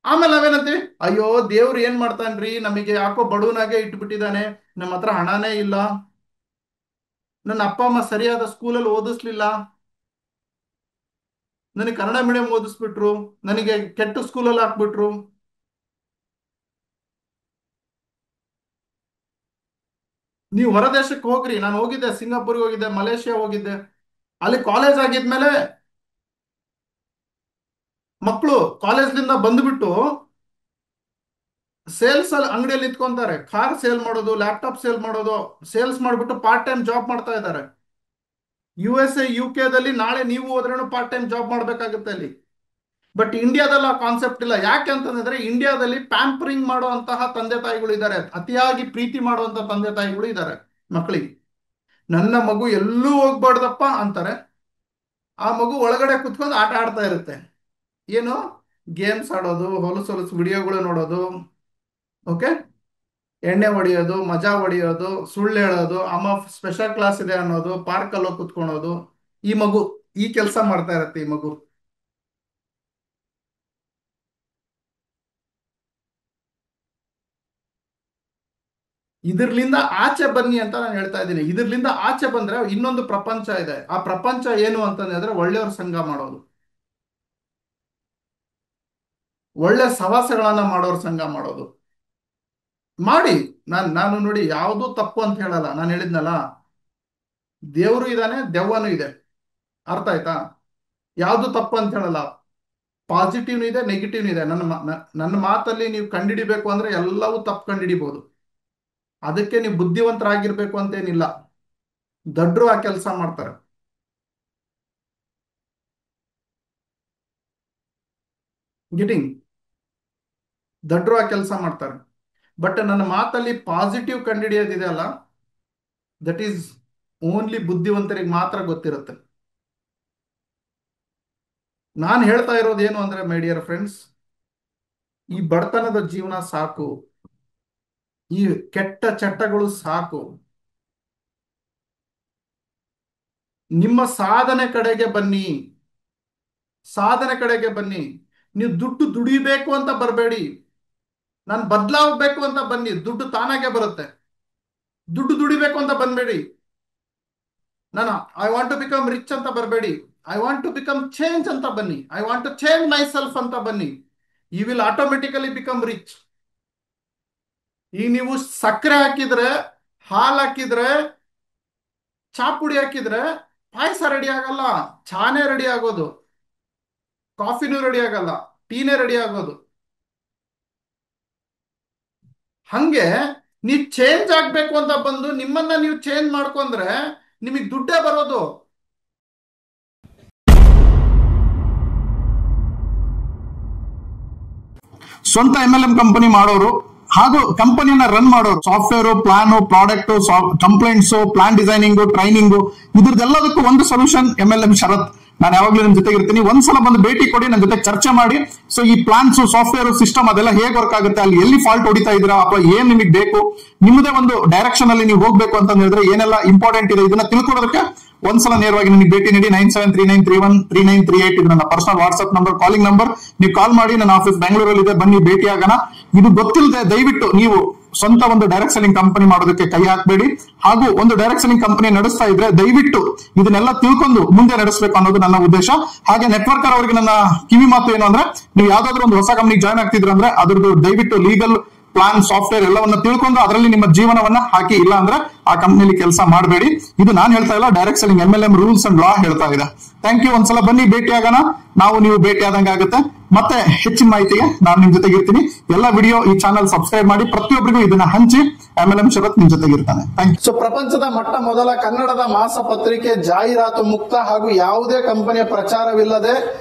ಆಮೇಲೆ ನಾವೇನಂತೀವಿ, ಅಯ್ಯೋ ದೇವ್ರು ಏನ್ ಮಾಡ್ತಾನ್ರಿ, ನಮಗೆ ಯಾಕೋ ಬಡವನಾಗೆ ಇಟ್ಬಿಟ್ಟಿದ್ದಾನೆ, ನಮ್ಮ ಹತ್ರ ಹಣನೇ ಇಲ್ಲ, ನನ್ನ ಅಪ್ಪ ಅಮ್ಮ ಸರಿಯಾದ ಸ್ಕೂಲಲ್ಲಿ ಓದಿಸ್ಲಿಲ್ಲ, ನನಗೆ ಕನ್ನಡ ಮೀಡಿಯಂ ಓದಿಸ್ಬಿಟ್ರು, ನನಗೆ ಕೆಟ್ಟ ಸ್ಕೂಲಲ್ಲಿ ಹಾಕ್ಬಿಟ್ರು. ನೀವು ಹೊರದೇಶಕ್ಕೆ ಹೋಗ್ರಿ. ನಾನು ಹೋಗಿದ್ದೆ, ಸಿಂಗಾಪುರ್ಗೆ ಹೋಗಿದ್ದೆ, ಮಲೇಷಿಯಾ ಹೋಗಿದ್ದೆ. ಅಲ್ಲಿ ಕಾಲೇಜ್ ಆಗಿದ್ಮೇಲೆ ಮಕ್ಕಳು ಕಾಲೇಜ್ನಿಂದ ಬಂದ್ಬಿಟ್ಟು ಸೇಲ್ಸ್ ಅಲ್ಲಿ ಅಂಗಡಿಯಲ್ಲಿ ನಿಂತ್ಕೊಂತಾರೆ. ಕಾರ್ ಸೇಲ್ ಮಾಡೋದು, ಲ್ಯಾಪ್ಟಾಪ್ ಸೇಲ್ ಮಾಡೋದು, ಸೇಲ್ಸ್ ಮಾಡಿಬಿಟ್ಟು ಪಾರ್ಟ್ ಟೈಮ್ ಜಾಬ್ ಮಾಡ್ತಾ ಇದ್ದಾರೆ. USA UK ದಲ್ಲಿ ನಾಳೆ ನೀವು ಹೋದ್ರೂ ಪಾರ್ಟ್ ಟೈಮ್ ಜಾಬ್ ಮಾಡ್ಬೇಕಾಗುತ್ತೆ ಅಲ್ಲಿ. ಬಟ್ ಇಂಡಿಯಾದಲ್ಲಿ ಆ ಕಾನ್ಸೆಪ್ಟ್ ಇಲ್ಲ. ಯಾಕೆ ಅಂತಂದ್ರೆ ಇಂಡಿಯಾದಲ್ಲಿ ಪ್ಯಾಂಪರಿಂಗ್ ಮಾಡುವಂತಹ ತಂದೆ ತಾಯಿಗಳು ಇದ್ದಾರೆ, ಅತಿಯಾಗಿ ಪ್ರೀತಿ ಮಾಡುವಂತಹ ತಂದೆ ತಾಯಿಗಳು ಇದ್ದಾರೆ ಮಕ್ಕಳಿಗೆ. ನನ್ನ ಮಗು ಎಲ್ಲೂ ಹೋಗ್ಬಾರ್ದಪ್ಪ ಅಂತಾರೆ. ಆ ಮಗು ಒಳಗಡೆ ಕುತ್ಕೊಂಡು ಆಟ ಆಡ್ತಾ ಇರುತ್ತೆ. ಏನು? ಗೇಮ್ಸ್ ಆಡೋದು, ಹೊಲಸು ಹೊಲಸು ವಿಡಿಯೋಗಳು ನೋಡೋದು, ಓಕೆ, ಎಣ್ಣೆ ಹೊಡಿಯೋದು, ಮಜಾ ಹೊಡಿಯೋದು, ಸುಳ್ಳು ಹೇಳೋದು, ಅಮ್ಮ ಸ್ಪೆಷಲ್ ಕ್ಲಾಸ್ ಇದೆ ಅನ್ನೋದು, ಪಾರ್ಕಲ್ಲೋ ಕುತ್ಕೊಳೋದು. ಈ ಮಗು ಈ ಕೆಲಸ ಮಾಡ್ತಾ ಇರತ್ತೆ ಈ ಮಗು. ಇದ್ರಲಿಂದ ಆಚೆ ಬನ್ನಿ ಅಂತ ನಾನು ಹೇಳ್ತಾ ಇದ್ದೀನಿ. ಇದ್ರಲಿಂದ ಆಚೆ ಬಂದ್ರೆ ಇನ್ನೊಂದು ಪ್ರಪಂಚ ಇದೆ. ಆ ಪ್ರಪಂಚ ಏನು ಅಂತಂದ್ರೆ ಒಳ್ಳೆಯವ್ರ ಸಂಘ ಮಾಡೋದು, ಒಳ್ಳೆ ಸವಾಸಗಳನ್ನ ಮಾಡೋರ್ ಸಂಘ ಮಾಡೋದು. ಮಾಡಿ. ನಾನು ನೋಡಿ ಯಾವುದು ತಪ್ಪು ಅಂತ ಹೇಳಲ್ಲ. ನಾನು ಹೇಳಿದ್ನಲ್ಲ, ದೇವರು ಇದ್ದಾನೆ, ದೆವ್ವನೂ ಇದೆ. ಅರ್ಥ ಆಯ್ತಾ? ಯಾವುದು ತಪ್ಪು ಅಂತ ಹೇಳಲ್ಲ. ಪಾಸಿಟಿವ್ ಇದೆ, ನೆಗೆಟಿವ್ ಇದೆ. ನನ್ನ ಮಾತಲ್ಲಿ ನೀವು ಕಂಡಿಡಿಬೇಕು ಅಂದ್ರೆ ಎಲ್ಲವೂ ತಪ್ಪು ಕಂಡಿಡಿಬಹುದು. ಅದಕ್ಕೆ ನೀವು ಬುದ್ಧಿವಂತರಾಗಿರ್ಬೇಕು ಅಂತೇನಿಲ್ಲ. ದಡ್ರು ಆ ಕೆಲಸ ಮಾಡ್ತಾರೆ. ಗಿಟಿಂಗ್ ದಡ್ರು ಆ ಕೆಲಸ ಮಾಡ್ತಾರೆ. ಬಟ್ ನನ್ನ ಮಾತಲ್ಲಿ ಪಾಸಿಟಿವ್ ಕಂಡಿಡಿಯೋದಿದೆ ಅಲ್ಲ, ದಟ್ ಈಸ್ ಓನ್ಲಿ ಬುದ್ಧಿವಂತರಿಗೆ ಮಾತ್ರ ಗೊತ್ತಿರುತ್ತೆ. ನಾನು ಹೇಳ್ತಾ ಇರೋದು ಏನು ಅಂದ್ರೆ, ಮೈ ಡಿಯರ್ ಫ್ರೆಂಡ್ಸ್, ಈ ಬಡತನದ ಜೀವನ ಸಾಕು, ಈ ಕೆಟ್ಟ ಚಟಗಳು ಸಾಕು. ನಿಮ್ಮ ಸಾಧನೆ ಕಡೆಗೆ ಬನ್ನಿ, ಸಾಧನೆ ಕಡೆಗೆ ಬನ್ನಿ. ನೀವು ದುಡ್ಡು ದುಡಿಬೇಕು ಅಂತ ಬರಬೇಡಿ. ನಾನು ಬದಲಾಗಬೇಕು ಅಂತ ಬನ್ನಿ, ದುಡ್ಡು ತಾನಾಗೆ ಬರುತ್ತೆ. ದುಡ್ಡು ದುಡಿಬೇಕು ಅಂತ ಬಂದ್ಬೇಡಿ. ನಾನು I want to become rich ಅಂತ ಬರಬೇಡಿ. I want to become change ಅಂತ ಬನ್ನಿ. I want to change myself ಅಂತ ಬನ್ನಿ. You will automatically become rich. ಈಗ ನೀವು ಸಕ್ಕರೆ ಹಾಕಿದ್ರೆ, ಹಾಲು ಹಾಕಿದ್ರೆ, ಚಾ ಪುಡಿ ಹಾಕಿದ್ರೆ ಪಾಯಸ ರೆಡಿ ಆಗಲ್ಲ, ಚಾನೇ ರೆಡಿ ಆಗೋದು, ಕಾಫಿನೂ ರೆಡಿ ಆಗಲ್ಲ, ಟೀನೇ ರೆಡಿ ಆಗೋದು. ಹಂಗೆ ನೀವು ಚೇಂಜ್ ಆಗ್ಬೇಕು ಅಂತ ಬಂದು ನಿಮ್ಮನ್ನ ನೀವು ಚೇಂಜ್ ಮಾಡ್ಕೊಂಡ್ರೆ ನಿಮಗೆ ದುಡ್ಡೇ ಬರೋದು. ಸ್ವಂತ MLM ಕಂಪನಿ ಮಾಡೋರು ಹಾಗೂ ಕಂಪನಿಯನ್ನ ರನ್ ಮಾಡೋರು, software, plan, product, complaints, plan designing, training, ಇದ್ರದ್ದೆಲ್ಲದಕ್ಕೂ ಒಂದು ಸೊಲ್ಯೂಷನ್ MLM ಶರತ್. ನಾನು ಯಾವಾಗ್ಲೂ ನಿಮ್ ಜೊತೆಗೆ ಇರ್ತೀನಿ. ಒಂದ್ಸಲ ಬಂದು ಭೇಟಿ ಕೊಡಿ, ನನ್ನ ಜೊತೆ ಚರ್ಚೆ ಮಾಡಿ. ಸೊ ಈ ಪ್ಲಾನ್ಸ್, ಸಾಫ್ಟ್ವೇರ್, ಸಿಸ್ಟಮ್ ಅದೆಲ್ಲ ಹೇಗೆ ವರ್ಕ್ ಆಗುತ್ತೆ, ಅಲ್ಲಿ ಎಲ್ಲಿ ಫಾಲ್ಟ್ ಹೊಡಿತಾ ಇದ್ದೀರಾ, ಅಥವಾ ಏನ್ ನಿಮಗೆ ಬೇಕು, ನಿಮ್ಮದೇ ಒಂದು ಡೈರೆಕ್ಷನ್ ಅಲ್ಲಿ ನೀವು ಹೋಗ್ಬೇಕು ಅಂತ ಹೇಳಿದ್ರೆ ಏನೆಲ್ಲ ಇಂಪಾರ್ಟೆಂಟ್ ಇದೆ, ಇದನ್ನ ತಿಳ್ಕೊಳ್ಳೋದಕ್ಕೆ ಒಂದ್ಸಲ ನೇರವಾಗಿ ನನಗೆ ಭೇಟಿ ನೀಡಿ. 9739313938 ಇದು ನನ್ನ personal WhatsApp number, calling number. ನೀವು ಕಾಲ್ ಮಾಡಿ. ನನ್ನ ಆಫೀಸ್ ಬೆಂಗಳೂರಲ್ಲಿ ಇದೆ, ಬನ್ನಿ ಭೇಟಿ ಆಗೋಣ. ಇದು ಗೊತ್ತಿಲ್ಲದೆ ದಯವಿಟ್ಟು ನೀವು ಸ್ವಂತ ಒಂದು ಡೈರೆಕ್ಟ್ ಸೆಲ್ಲಿಂಗ್ ಕಂಪನಿ ಮಾಡೋದಕ್ಕೆ ಕೈ ಹಾಕಬೇಡಿ. ಹಾಗೂ ಒಂದು ಡೈರೆಕ್ಟ್ ಸೆಲ್ಲಿಂಗ್ ಕಂಪನಿ ನಡೆಸ್ತಾ ಇದ್ರೆ ದಯವಿಟ್ಟು ಇದನ್ನೆಲ್ಲ ತಿಳ್ಕೊಂಡು ಮುಂದೆ ನಡೆಸಬೇಕು ಅನ್ನೋದು ನನ್ನ ಉದ್ದೇಶ. ಹಾಗೆ ನೆಟ್ವರ್ಕರ್ ಅವರಿಗೆ ನನ್ನ ಕಿವಿ ಮಾತು ಏನು ಅಂದ್ರೆ, ನೀವು ಯಾವ್ದಾದ್ರು ಒಂದು ಹೊಸ ಕಂಪನಿ ಜಾಯ್ನ್ ಆಗ್ತಿದ್ರೆ ಅಂದ್ರೆ ಅದ್ರದ್ದು ದಯವಿಟ್ಟು ಲೀಗಲ್ ಪ್ಲಾನ್, ಸಾಫ್ಟ್ವೇರ್ ಎಲ್ಲವನ್ನ ತಿಳ್ಕೊಂಡು ಅದರಲ್ಲಿ ನಿಮ್ಮ ಜೀವನವನ್ನ ಹಾಕಿ. ಇಲ್ಲ ಅಂದ್ರೆ ಆ ಕಂಪ್ನಿಲಿ ಕೆಲಸ ಮಾಡಬೇಡಿ. ಇದು ನಾನು ಹೇಳ್ತಾ ಇಲ್ಲ, direct selling MLM rules and law ಹೇಳ್ತಾ ಇದೆ. Thank you. ಒಂದ್ಸಲ ಬನ್ನಿ, ಭೇಟಿ ಆಗೋಣ. ನಾವು ನೀವು ಭೇಟಿ ಆದಂಗೆ ಆಗುತ್ತೆ. ಮತ್ತೆ ಹೆಚ್ಚಿನ ಮಾಹಿತಿಗೆ ನಾನು ನಿಮ್ ಜೊತೆಗೆ ಇರ್ತೀನಿ. ಎಲ್ಲ ವಿಡಿಯೋ ಈ ಚಾನಲ್ ಸಬ್ಸ್ಕ್ರೈಬ್ ಮಾಡಿ, ಪ್ರತಿಯೊಬ್ಬರಿಗೂ ಇದನ್ನ ಹಂಚಿ. MLM ಶರತ್ ನಿಮ್ ಜೊತೆಗಿರ್ತಾನೆ. Thank you. ಸೊ ಪ್ರಪಂಚದ ಮೊಟ್ಟ ಮೊದಲ ಕನ್ನಡದ ಮಾಸಪತ್ರಿಕೆ, ಜಾಹೀರಾತು ಮುಕ್ತ ಹಾಗೂ ಯಾವುದೇ ಕಂಪನಿಯ ಪ್ರಚಾರವಿಲ್ಲದೆ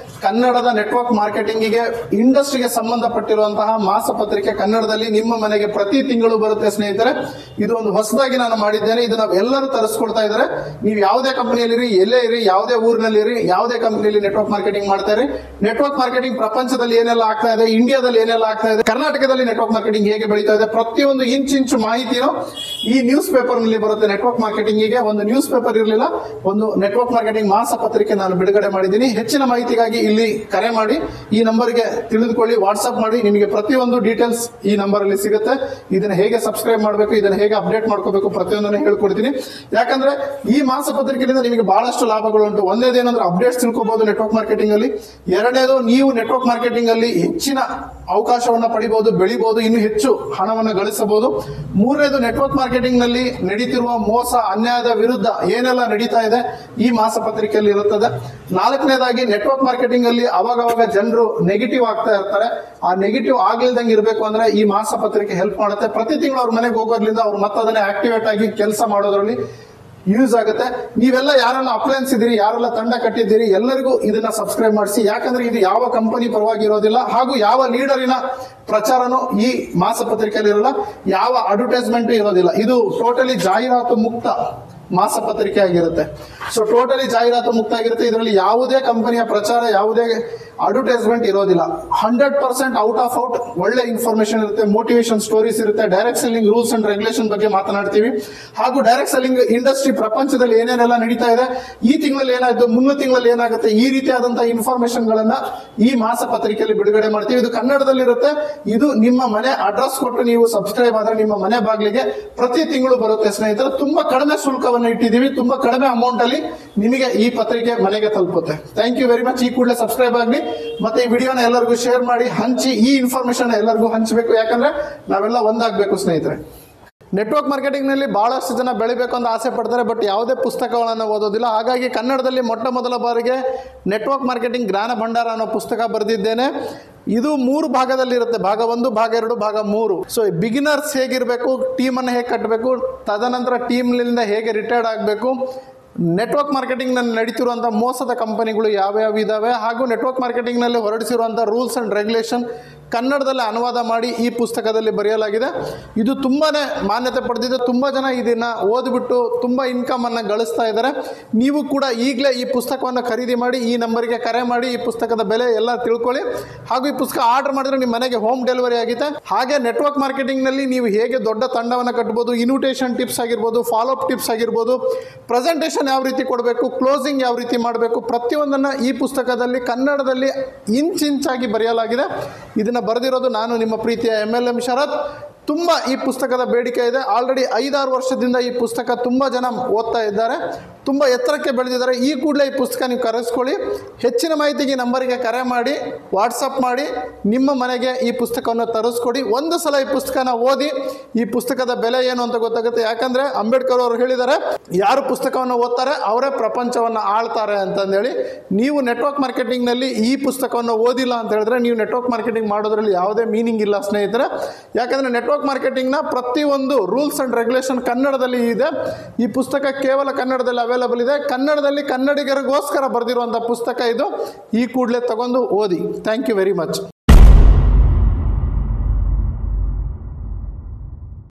ಕನ್ನಡದ ನೆಟ್ವರ್ಕ್ ಮಾರ್ಕೆಟಿಂಗಿಗೆ, ಇಂಡಸ್ಟ್ರಿಗೆ ಸಂಬಂಧಪಟ್ಟಿರುವಂತಹ ಮಾಸಪತ್ರಿಕೆ ಕನ್ನಡದಲ್ಲಿ ನಿಮ್ಮ ಮನೆಗೆ ಪ್ರತಿ ತಿಂಗಳು ಬರುತ್ತೆ ಸ್ನೇಹಿತರೆ. ಇದು ಒಂದು ಹೊಸದಾಗಿ ನಾನು ಮಾಡಿದ್ದೇನೆ. ಇದನ್ನ ಎಲ್ಲರೂ ತರಿಸ್ಕೊಳ್ತಾ ಇದ್ದಾರೆ. ನೀವು ಯಾವುದೇ ಕಂಪನಿಯಲ್ಲಿ ಎಲ್ಲೇ ಇರಿ, ಯಾವುದೇ ಊರಿನಲ್ಲಿ ಇರಿ, ಯಾವುದೇ ಕಂಪನಿಯಲ್ಲಿ ನೆಟ್ವರ್ಕ್ ಮಾರ್ಕೆಟಿಂಗ್ ಮಾಡ್ತಾ ಇರಿ. ನೆಟ್ವರ್ಕ್ ಮಾರ್ಕೆಟಿಂಗ್ ಪ್ರಪಂಚದಲ್ಲಿ ಏನೆಲ್ಲ ಆಗ್ತಾ ಇದೆ, ಇಂಡಿಯಾದಲ್ಲಿ ಏನೆಲ್ಲ ಆಗ್ತಾ ಇದೆ, ಕರ್ನಾಟಕದಲ್ಲಿ ನೆಟ್ವರ್ಕ್ ಮಾರ್ಕೆಟಿಂಗ್ ಹೇಗೆ ಬೆಳೀತಾ ಇದೆ, ಪ್ರತಿಯೊಂದು ಇಂಚು ಮಾಹಿತಿನೂ ಈ ನ್ಯೂಸ್ ಪೇಪರ್ ನಲ್ಲಿ ಬರುತ್ತೆ. ನೆಟ್ವರ್ಕ್ ಮಾರ್ಕೆಟಿಂಗಿಗೆ ಒಂದು ನ್ಯೂಸ್ ಪೇಪರ್ ಇರಲಿಲ್ಲ, ಒಂದು ನೆಟ್ವರ್ಕ್ ಮಾರ್ಕೆಟಿಂಗ್ ಮಾಸಪತ್ರಿಕೆ ನಾನು ಬಿಡುಗಡೆ ಮಾಡಿದ್ದೀನಿ. ಹೆಚ್ಚಿನ ಮಾಹಿತಿಗಾಗಿ ಇಲ್ಲಿ ಕರೆ ಮಾಡಿ, ಈ ನಂಬರ್ಗೆ ತಿಳಿದುಕೊಳ್ಳಿ, ವಾಟ್ಸ್ಆಪ್ ಮಾಡಿ. ನಿಮಗೆ ಪ್ರತಿಯೊಂದು ಡೀಟೇಲ್ಸ್ ಈ ನಂಬರ್ ಅಲ್ಲಿ ಸಿಗುತ್ತೆ. ಇದನ್ನ ಹೇಗೆ ಸಬ್ಸ್ಕ್ರೈಬ್ ಮಾಡಬೇಕು, ಇದನ್ನ ಹೇಗೆ ಅಪ್ಡೇಟ್ ಮಾಡ್ಕೋಬೇಕು, ಪ್ರತಿಯೊಂದನ್ನು ಹೇಳ್ಕೊಡ್ತೀನಿ. ಯಾಕಂದ್ರೆ ಈ ಮಾಸಪತ್ರಿಕೆಯಿಂದ ನಿಮಗೆ ಬಹಳಷ್ಟು ಲಾಭಗಳುಂಟು. ಒಂದೇದೇನಂದ್ರೆ ಅಪ್ಡೇಟ್ಸ್ ತಿಳ್ಕೋಬಹುದು ನೆಟ್ವರ್ಕ್ ಮಾರ್ಕೆಟಿಂಗ್ ಅಲ್ಲಿ. ಎರಡನೇದು, ನೀವು ನೆಟ್ವರ್ಕ್ ಮಾರ್ಕೆಟಿಂಗ್ ಅಲ್ಲಿ ಹೆಚ್ಚಿನ ಅವಕಾಶವನ್ನ ಪಡಿಬಹುದು, ಬೆಳಿಬಹುದು, ಇನ್ನು ಹೆಚ್ಚು ಹಣವನ್ನು ಗಳಿಸಬಹುದು. ಮೂರನೇದು, ನೆಟ್ವರ್ಕ್ ಮಾರ್ಕೆಟಿಂಗ್ ನಲ್ಲಿ ನಡೀತಿರುವ ಮೋಸ, ಅನ್ಯಾಯದ ವಿರುದ್ಧ ಏನೆಲ್ಲ ನಡೀತಾ ಇದೆ ಈ ಮಾಸಪತ್ರಿಕೆಯಲ್ಲಿ ಇರುತ್ತದೆ. ನಾಲ್ಕನೇದಾಗಿ, ನೆಟ್ವರ್ಕ್ ಮಾರ್ಕೆಟಿಂಗ್ ಅಲ್ಲಿ ಅವಾಗವಾಗ ಜನರು ನೆಗೆಟಿವ್ ಆಗ್ತಾ ಇರ್ತಾರೆ. ಆ ನೆಗೆಟಿವ್ ಆಗ್ಲಿಲ್ದಂಗೆ ಇರಬೇಕು ಅಂದ್ರೆ ಈ ಮಾಸಪತ್ರಿಕೆ ಹೆಲ್ಪ್ ಮಾಡುತ್ತೆ. ಪ್ರತಿ ತಿಂಗಳು ಅವ್ರ ಮನೆಗೆ ಹೋಗೋದ್ರಿಂದ ಅವ್ರು ಮತ್ತೆ ಅದನ್ನ ಆಕ್ಟಿವೇಟ್ ಆಗಿ ಕೆಲಸ ಮಾಡೋದ್ರಲ್ಲಿ ಯೂಸ್ ಆಗುತ್ತೆ. ನೀವೆಲ್ಲ ಯಾರೆಲ್ಲ ಅಪ್ಲೈನ್ಸ್ ಇದ್ದೀರಿ, ಯಾರೆಲ್ಲ ತಂಡ ಕಟ್ಟಿದ್ದೀರಿ, ಎಲ್ಲರಿಗೂ ಇದನ್ನ ಸಬ್ಸ್ಕ್ರೈಬ್ ಮಾಡಿಸಿ. ಯಾಕಂದ್ರೆ ಇದು ಯಾವ ಕಂಪನಿ ಪರವಾಗಿ ಇರೋದಿಲ್ಲ, ಹಾಗೂ ಯಾವ ಲೀಡರಿನ ಪ್ರಚಾರನೂ ಈ ಮಾಸಪತ್ರಿಕೆಯಲ್ಲಿ ಇರಲ್ಲ, ಯಾವ ಅಡ್ವರ್ಟೈಸ್ಮೆಂಟ್ ಇರೋದಿಲ್ಲ. ಇದು ಟೋಟಲಿ ಜಾಹೀರಾತು ಮುಕ್ತ ಮಾಸಪತ್ರಿಕೆ ಆಗಿರುತ್ತೆ. ಸೊ ಟೋಟಲಿ ಜಾಹೀರಾತು ಮುಕ್ತ ಆಗಿರುತ್ತೆ. ಇದರಲ್ಲಿ ಯಾವುದೇ ಕಂಪನಿಯ ಪ್ರಚಾರ, ಯಾವುದೇ ಅಡ್ವರ್ಟೈಸ್ಮೆಂಟ್ ಇರೋದಿಲ್ಲ. 100% ಔಟ್ ಆಫ್ ಔಟ್ ಒಳ್ಳೆ ಇನ್ಫಾರ್ಮೇಶನ್ ಇರುತ್ತೆ, ಮೋಟಿವೇಶನ್ ಸ್ಟೋರೀಸ್ ಇರುತ್ತೆ. Direct selling rules and regulation ಬಗ್ಗೆ ಮಾತನಾಡ್ತೀವಿ. ಹಾಗೂ ಡೈರೆಕ್ಟ್ ಸೆಲ್ಲಿಂಗ್ ಇಂಡಸ್ಟ್ರಿ ಪ್ರಪಂಚದಲ್ಲಿ ಏನೇನೆಲ್ಲ ನಡೀತಾ ಇದೆ, ಈ ತಿಂಗಳಲ್ಲಿ ಏನಾಯ್ತು, ಮುಂದಿನ ತಿಂಗಳಲ್ಲಿ ಏನಾಗುತ್ತೆ, ಈ ರೀತಿಯಾದಂತಹ ಇನ್ಫಾರ್ಮೇಶನ್ ಗಳನ್ನ ಈ ಮಾಸಪತ್ರಿಕೆಯಲ್ಲಿ ಬಿಡುಗಡೆ ಮಾಡ್ತೀವಿ. ಇದು ಕನ್ನಡದಲ್ಲಿ ಇರುತ್ತೆ. ಇದು ನಿಮ್ಮ ಮನೆ ಅಡ್ರೆಸ್ ಕೊಟ್ಟು ನೀವು ಸಬ್ಸ್ಕ್ರೈಬ್ ಆದ್ರೆ ನಿಮ್ಮ ಮನೆ ಬಾಗಿಲಿಗೆ ಪ್ರತಿ ತಿಂಗಳು ಬರುತ್ತೆ ಸ್ನೇಹಿತರೆ. ತುಂಬಾ ಕಡಿಮೆ ಶುಲ್ಕವನ್ನು ಇಟ್ಟಿದ್ದೀವಿ, ತುಂಬಾ ಕಡಿಮೆ ಅಮೌಂಟ್ ಅಲ್ಲಿ ನಿಮಗೆ ಈ ಪತ್ರಿಕೆ ಮನೆಗೆ ತಲುಪುತ್ತೆ. Thank you very much. ಈ ಕೂಡಲೇ ಸಬ್ಸ್ಕ್ರೈಬ್ ಆಗಲಿ, ಮತ್ತೆ ಈ ವಿಡಿಯೋನ ಎಲ್ಲರಿಗೂ ಶೇರ್ ಮಾಡಿ, ಹಂಚಿ. ಈ ಇನ್ಫಾರ್ಮೇಶನ್ ಎಲ್ಲರಿಗೂ ಹಂಚಬೇಕು, ಯಾಕಂದ್ರೆ ನಾವೆಲ್ಲ ಒಂದಾಗಬೇಕು ಸ್ನೇಹಿತರೆ. ನೆಟ್ವರ್ಕ್ ಮಾರ್ಕೆಟಿಂಗ್ ನಲ್ಲಿ ಬಹಳಷ್ಟು ಜನ ಬೆಳಿಬೇಕು ಅಂತ ಆಸೆ ಪಡ್ತಾರೆ, ಬಟ್ ಯಾವುದೇ ಪುಸ್ತಕಗಳನ್ನು ಓದೋದಿಲ್ಲ. ಹಾಗಾಗಿ ಕನ್ನಡದಲ್ಲಿ ಮೊಟ್ಟ ಮೊದಲ ಬಾರಿಗೆ ನೆಟ್ವರ್ಕ್ ಮಾರ್ಕೆಟಿಂಗ್ ಜ್ಞಾನ ಭಂಡಾರ ಅನ್ನೋ ಪುಸ್ತಕ ಬರೆದಿದ್ದೇನೆ. ಇದು 3 ಭಾಗದಲ್ಲಿರುತ್ತೆ, ಭಾಗ 1, ಭಾಗ 2, ಭಾಗ 3. ಸೊ ಬಿಗಿನರ್ಸ್ ಹೇಗಿರಬೇಕು, ಟೀಮನ್ನು ಹೇಗೆ ಕಟ್ಟಬೇಕು, ತದನಂತರ ಟೀಮ್ನಿಂದ ಹೇಗೆ ರಿಟೈರ್ಡ್ ಆಗಬೇಕು, ನೆಟ್ವರ್ಕ್ ಮಾರ್ಕೆಟಿಂಗ್ ನಲ್ಲಿ ನಡೀತಿರುವಂತಹ ಮೋಸದ ಕಂಪನಿಗಳು ಯಾವ್ಯಾವ ಇದಾವೆ, ಹಾಗೂ ನೆಟ್ವರ್ಕ್ ಮಾರ್ಕೆಟಿಂಗ್ ನಲ್ಲಿ ಹೊರಡಿಸಿರುವಂತಹ ರೂಲ್ಸ್ ಅಂಡ್ ರೆಗ್ಯುಲೇಷನ್ ಕನ್ನಡದಲ್ಲಿ ಅನುವಾದ ಮಾಡಿ ಈ ಪುಸ್ತಕದಲ್ಲಿ ಬರೆಯಲಾಗಿದೆ. ಇದು ತುಂಬಾನೇ ಮಾನ್ಯತೆ ಪಡೆದಿದೆ. ತುಂಬಾ ಜನ ಇದನ್ನ ಓದ್ಬಿಟ್ಟು ತುಂಬಾ ಇನ್ಕಮ್ ಅನ್ನ ಗಳಿಸ್ತಾ ಇದ್ದಾರೆ. ನೀವು ಕೂಡ ಈಗಲೇ ಈ ಪುಸ್ತಕವನ್ನು ಖರೀದಿ ಮಾಡಿ, ಈ ನಂಬರ್ಗೆ ಕರೆ ಮಾಡಿ, ಈ ಪುಸ್ತಕದ ಬೆಲೆ ಎಲ್ಲ ತಿಳ್ಕೊಳ್ಳಿ. ಹಾಗೂ ಈ ಪುಸ್ತಕ ಆರ್ಡರ್ ಮಾಡಿದ್ರೆ ನಿಮ್ಮ ಮನೆಗೆ ಹೋಮ್ ಡೆಲಿವರಿ ಆಗಿದೆ. ಹಾಗೆ ನೆಟ್ವರ್ಕ್ ಮಾರ್ಕೆಟಿಂಗ್ ನಲ್ಲಿ ನೀವು ಹೇಗೆ ದೊಡ್ಡ ತಂಡವನ್ನು ಕಟ್ಟಬಹುದು, ಇನ್ವಿಟೇಷನ್ ಟಿಪ್ಸ್ ಆಗಿರ್ಬೋದು, ಫಾಲೋ ಅಪ್ ಟಿಪ್ಸ್ ಆಗಿರ್ಬೋದು, ಪ್ರೆಸೆಂಟೇಷನ್ ಯಾವ ರೀತಿ ಕೊಡಬೇಕು, ಕ್ಲೋಸಿಂಗ್ ಯಾವ ರೀತಿ ಮಾಡಬೇಕು, ಪ್ರತಿಯೊಂದನ್ನು ಈ ಪುಸ್ತಕದಲ್ಲಿ ಕನ್ನಡದಲ್ಲಿ ಇಂಚಾಗಿ ಬರೆಯಲಾಗಿದೆ. ಇದನ್ನ ಬರೆದಿರೋದು ನಾನು, ನಿಮ್ಮ ಪ್ರೀತಿಯ MLM ಶರತ್. ತುಂಬ ಈ ಪುಸ್ತಕದ ಬೇಡಿಕೆ ಇದೆ. ಆಲ್ರೆಡಿ 5-6 ವರ್ಷದಿಂದ ಈ ಪುಸ್ತಕ ತುಂಬ ಜನ ಓದ್ತಾ ಇದ್ದಾರೆ, ತುಂಬ ಎತ್ತರಕ್ಕೆ ಬೆಳೆದಿದ್ದಾರೆ. ಈ ಕೂಡಲೇ ಈ ಪುಸ್ತಕ ನೀವು ಕರೆಸ್ಕೊಳ್ಳಿ. ಹೆಚ್ಚಿನ ಮಾಹಿತಿಗೆ ನಂಬರಿಗೆ ಕರೆ ಮಾಡಿ, ವಾಟ್ಸಪ್ ಮಾಡಿ, ನಿಮ್ಮ ಮನೆಗೆ ಈ ಪುಸ್ತಕವನ್ನು ತರಿಸ್ಕೊಡಿ. ಒಂದು ಸಲ ಈ ಪುಸ್ತಕನ ಓದಿ ಈ ಪುಸ್ತಕದ ಬೆಲೆ ಏನು ಅಂತ ಗೊತ್ತಾಗುತ್ತೆ. ಯಾಕಂದರೆ ಅಂಬೇಡ್ಕರ್ ಅವರು ಹೇಳಿದ್ದಾರೆ, ಯಾರು ಪುಸ್ತಕವನ್ನು ಓದ್ತಾರೆ ಅವರೇ ಪ್ರಪಂಚವನ್ನು ಆಳ್ತಾರೆ ಅಂತಂದೇಳಿ. ನೀವು ನೆಟ್ವರ್ಕ್ ಮಾರ್ಕೆಟಿಂಗ್ನಲ್ಲಿ ಈ ಪುಸ್ತಕವನ್ನು ಓದಿಲ್ಲ ಅಂತ ಹೇಳಿದ್ರೆ ನೀವು ನೆಟ್ವರ್ಕ್ ಮಾರ್ಕೆಟಿಂಗ್ ಮಾಡೋದ್ರಲ್ಲಿ ಯಾವುದೇ ಮೀನಿಂಗ್ ಇಲ್ಲ ಸ್ನೇಹಿತರೆ. ಯಾಕಂದರೆ ನೆಟ್ವರ್ಕ್ ಮಾರ್ಕೆಟಿಂಗ್ನ ಪ್ರತಿಯೊಂದು ರೂಲ್ಸ್ ಅಂಡ್ ರೆಗ್ಯುಲೇಷನ್ ಕನ್ನಡದಲ್ಲಿ ಇದೆ. ಈ ಪುಸ್ತಕ ಕೇವಲ ಕನ್ನಡದಲ್ಲಿ ಅವೈಲಬಲ್ ಇದೆ. ಕನ್ನಡದಲ್ಲಿ ಕನ್ನಡಿಗರಿಗೋಸ್ಕರ ಬರೆದಿರುವಂಥ ಪುಸ್ತಕ ಇದು. ಈ ಕೂಡಲೇ ತಗೊಂಡು ಓದಿ. Thank you very much.